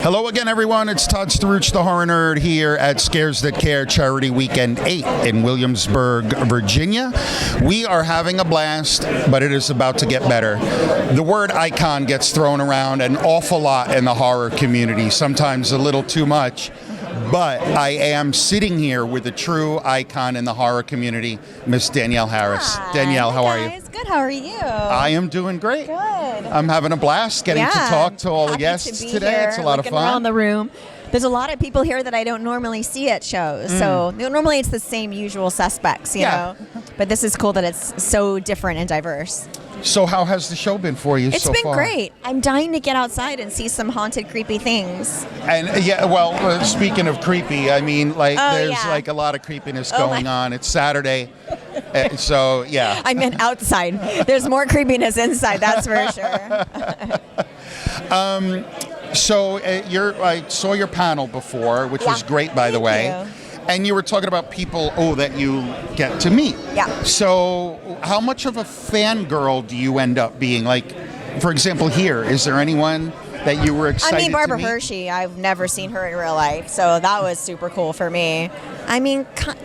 Hello again, everyone. It's Todd Staruch, the Horror Nerd, here at Scares That Care Charity Weekend 8 in Williamsburg, Virginia. We are having a blast, but it is about to get better. The word icon gets thrown around an awful lot in the horror community, sometimes a little too much. But I am sitting here with a true icon in the horror community, Miss Danielle Harris. Hi. Danielle, how are you? Good. How are you? I am doing great. Good. I'm having a blast getting to talk to all the guests today. Here, it's a lot of fun. Around the room. There's a lot of people here that I don't normally see at shows. So normally it's the same usual suspects, you know. But this is cool that it's so different and diverse. So how has the show been for you so far? It's been great. I'm dying to get outside and see some haunted, creepy things. And speaking of creepy, I mean, there's like a lot of creepiness going on. It's Saturday, so yeah. I meant outside. There's more creepiness inside, that's for sure. So I saw your panel before, which was great, by the way. Thank you. And you were talking about people, that you get to meet. Yeah. So how much of a fangirl do you end up being? Like, for example, here, is there anyone that you were excited to meet? I mean, Barbara Hershey, I've never seen her in real life, so that was super cool for me. I mean, kind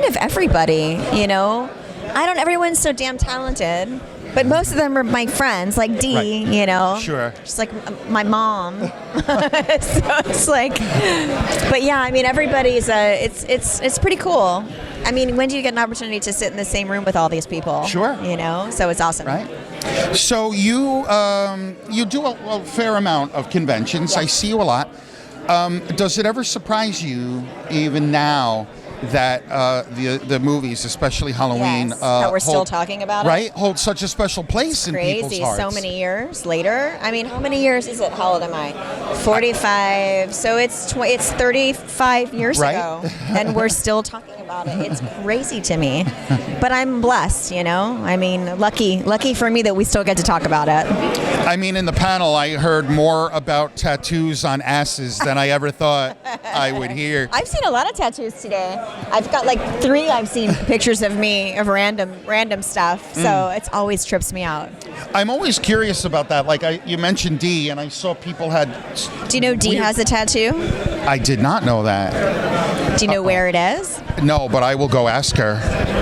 of everybody, you know? Everyone's so damn talented. But most of them are my friends, like Dee, you know. Sure. Just like my mom. So it's like, but yeah, I mean, everybody's, it's pretty cool. I mean, when do you get an opportunity to sit in the same room with all these people? Sure. You know, so it's awesome. Right. So you do a fair amount of conventions. Yes. I see you a lot. Does it ever surprise you, even now, that the movies, especially Halloween, that we're still talking about it, hold such a special place in people's hearts? So many years later. I mean, how many years is it? How old am I? 45. So it's 35 years ago, and we're still talking about it. It's crazy to me, but I'm blessed. You know, I mean, lucky for me that we still get to talk about it. I mean, in the panel, I heard more about tattoos on asses than I ever thought I would hear. I've seen a lot of tattoos today. I've got like 3 I've seen pictures of me of random stuff. So it always trips me out. I'm always curious about that. Like you mentioned Dee, and I saw people had. Do you know Dee has a tattoo? I did not know that. Do you know where it is? No, but I will go ask her.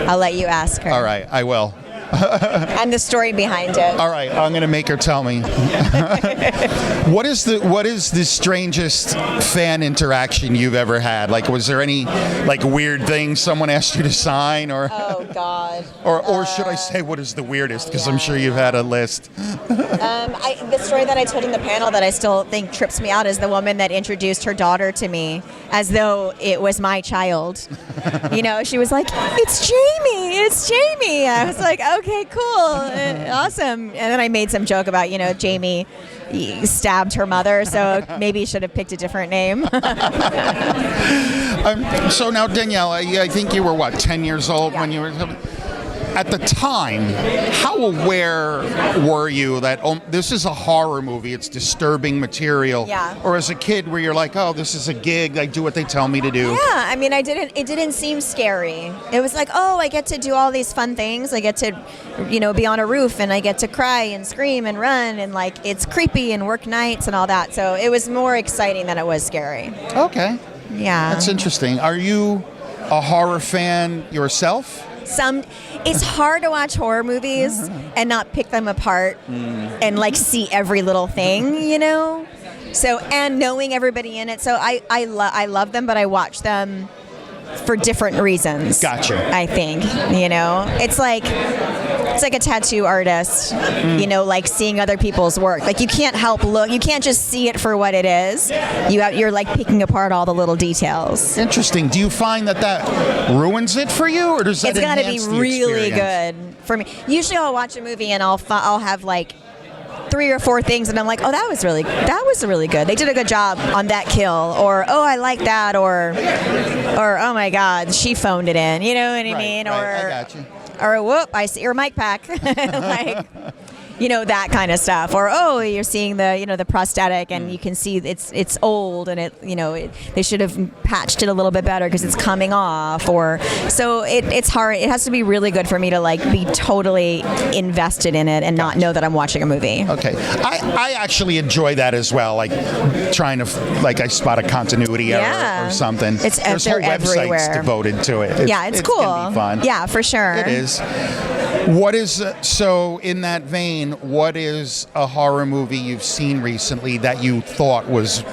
I'll let you ask her. All right, I will. And the story behind it. All right, I'm going to make her tell me. What is the strangest fan interaction you've ever had? Like, was there any weird thing someone asked you to sign, or? Oh God. Or should I say, what is the weirdest? Because I'm sure you've had a list. The story that I told in the panel that I still think trips me out is the woman that introduced her daughter to me as though it was my child. You know, she was like, "It's Jamie. It's Jamie." I was like, "Okay, cool, awesome." And then I made some joke about, Jamie stabbed her mother, so maybe should have picked a different name. So now, Danielle, I think you were 10 years old when you were. At the time, how aware were you that this is a horror movie, it's disturbing material? Yeah. Or as a kid where you're like, oh, this is a gig, I do what they tell me to do? Yeah, I mean, it didn't seem scary. It was like, oh, I get to do all these fun things. I get to, be on a roof, and I get to cry and scream and run, and it's creepy and work nights and all that. So it was more exciting than it was scary. Okay. Yeah. That's interesting. Are you a horror fan yourself? It's hard to watch horror movies and not pick them apart and see every little thing, So, and knowing everybody in it. So I love them, but I watch them for different reasons. Gotcha. I think, it's like a tattoo artist, seeing other people's work. You can't help look. You can't just see it for what it is. You're picking apart all the little details. Interesting. Do you find that ruins it for you, or does that It's got to enhance be the really experience? good for me. Usually, I'll watch a movie and I'll have 3 or 4 things, and I'm like, oh, that was really good. They did a good job on that kill, or oh, I like that, or oh my God, she phoned it in. You know what I mean? Right, I got you. Or whoop, I see your mic pack. that kind of stuff. Or, oh, you're seeing the prosthetic and you can see it's old and they should have patched it a little bit better because it's coming off. Or so it's hard. It has to be really good for me to like be totally invested in it and not know that I'm watching a movie. Okay. I actually enjoy that as well, like trying to I spot a continuity error or something. There's whole websites everywhere devoted to it. It's cool. It can be fun. Yeah, for sure. It is. What is so in that vein? What is a horror movie you've seen recently that you thought was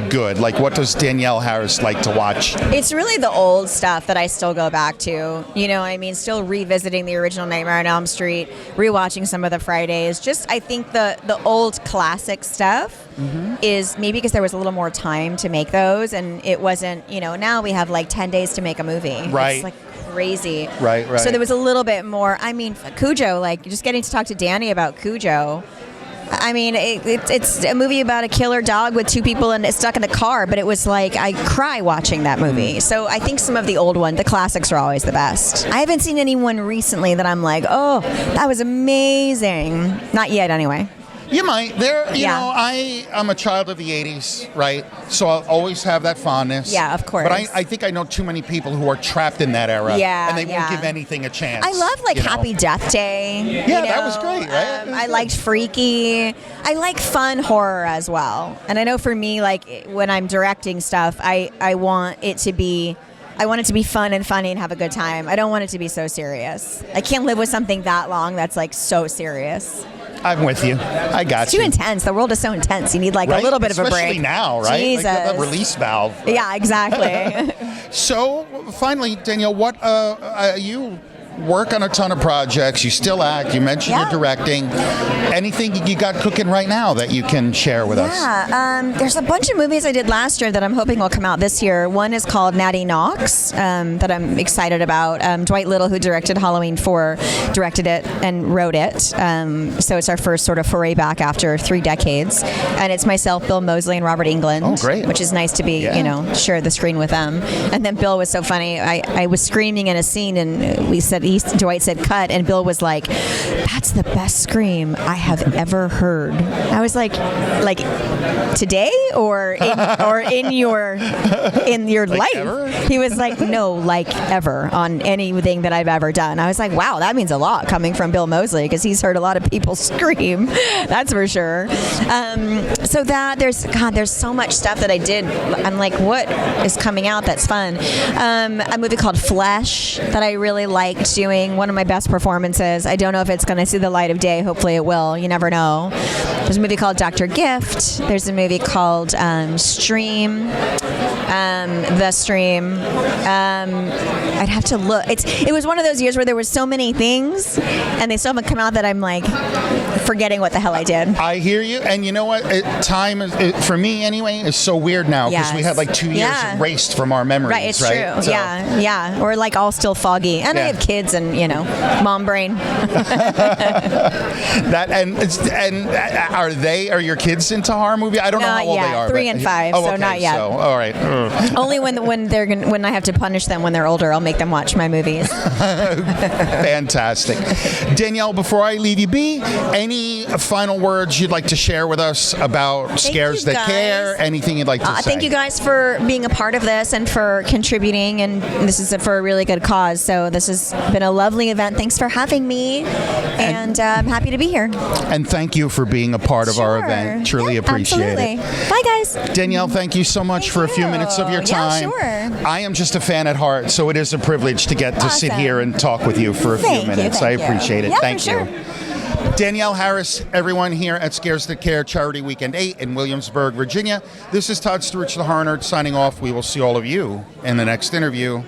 good? Like, what does Danielle Harris like to watch? It's really the old stuff that I still go back to. Still revisiting the original Nightmare on Elm Street, rewatching some of the Fridays. Just, I think the old classic stuff is maybe because there was a little more time to make those, and it wasn't. Now we have like 10 days to make a movie. Right. It's like crazy. Right. So there was a little bit more. I mean, Cujo, like just getting to talk to Danny about Cujo. I mean, it's a movie about a killer dog with two people stuck in a car, but it was like I cry watching that movie. So I think some of the old ones, the classics, are always the best. I haven't seen anyone recently that I'm like, oh, that was amazing. Not yet, anyway. You might. I'm a child of the 80s, right? So I'll always have that fondness. Yeah, of course. But I think I know too many people who are trapped in that era. Yeah, and they won't give anything a chance. I love Happy Death Day. Yeah, that was great, right? I liked Freaky. I like fun horror as well. And I know for me, like when I'm directing stuff, I want it to be fun and funny and have a good time. I don't want it to be so serious. I can't live with something that long that's like so serious. I'm with you. I got it's too intense. The world is so intense. You need like a little bit of a break. Especially now, right? Jesus. Like the release valve. Yeah, exactly. So, finally, Danielle, what you work on a ton of projects. You still act. You mentioned you're directing. Anything you got cooking right now that you can share with us? Yeah, there's a bunch of movies I did last year that I'm hoping will come out this year. One is called Natty Knocks that I'm excited about. Dwight Little, who directed Halloween 4, directed it and wrote it. So it's our first sort of foray back after 3 decades. And it's myself, Bill Moseley, and Robert Englund. Oh, great. Which is nice to be, share the screen with them. And then Bill was so funny. I was screaming in a scene and Dwight said cut, and Bill was like, "That's the best scream I have ever heard." I was like today or in your life? Ever? He was like, "No, like ever on anything that I've ever done." I was like, "Wow, that means a lot coming from Bill Moseley because he's heard a lot of people scream." That's for sure. So that there's so much stuff that I did. I'm like, what is coming out that's fun? A movie called Flesh that I really liked doing. One of my best performances. I don't know if it's going to see the light of day. Hopefully it will. You never know. There's a movie called Dr. Gift. There's a movie called Stream. The Stream. I'd have to look. It was one of those years where there were so many things, and they still haven't come out that I'm like forgetting what the hell I did. I hear you, and you know what? Time is, for me anyway, is so weird now because we had like 2 years erased from our memories. Right, it's true. So. Yeah. Or like all still foggy, and I have kids, and mom brain. That are your kids into horror movie? I don't know how old they are. 3 and 5, so not yet. So, all right. Only when I have to punish them when they're older, I'll make them watch my movies. Fantastic. Danielle, before I leave you be, any final words you'd like to share with us about Scares That Care? Anything you'd like to say? Thank you guys for being a part of this and for contributing, and this is for a really good cause. So this has been a lovely event. Thanks for having me, and I'm happy to be here. And thank you for being a part of our event. Truly appreciate it. Bye, guys. Danielle, thank you so much for a few minutes of your time. Yeah, sure. I am just a fan at heart, so it is a privilege to get to sit here and talk with you for a few minutes. I appreciate it. Yeah, thank you. Sure. Danielle Harris, everyone here at Scares That Care Charity Weekend 8 in Williamsburg, Virginia. This is Todd Sturridge, the Horror Nerd, signing off. We will see all of you in the next interview.